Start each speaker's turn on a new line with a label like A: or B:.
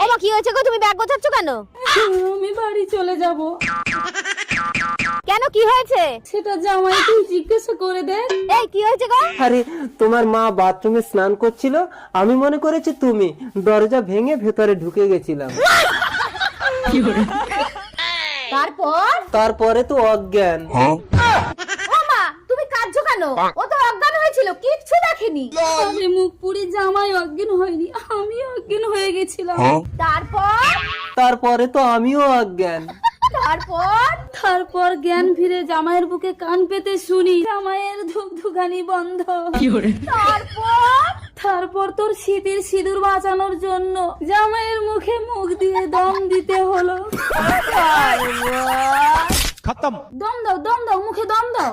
A: ওমা কি হয়েছে গো, তুমি ব্যাগ গোছাচ্ছ কেন?
B: আমি বাড়ি চলে যাব।
A: কেন, কি হয়েছে?
B: সেটা জামাইকে জিজ্ঞাসা করে দেখ।
A: এই কি হয়েছে গো?
C: আরে তোমার মা বাথরুমে স্নান করছিল, আমি মনে করেছি তুমি, দরজা ভেঙে ভেতরে ঢুকে গেছিলাম। তারপরে তো অজ্ঞান।
A: ওমা তুমি কাঁদছো কেন? ও তো অজ্ঞান হয়েছিল, কিচ্ছু দেখেনি।
B: আরে মুখ পুরি জামাই অজ্ঞান হয়নি, আমি অজ্ঞান হয়ে গেছিলাম।
C: তারপরে তো আমিও অজ্ঞান।
B: তারপর জ্ঞান ফিরে জামাইয়ের বুকে কান পেতে শুনি জামাইয়ের ধুকধুকানি বন্ধ। তারপর তোর শীতের সিঁদুর বাঁচানোর জন্য জামাইয়ের মুখে মুখ দিয়ে দম দিতে হলো।
D: खत्म।
B: দম দাও, মুখে দম দাও।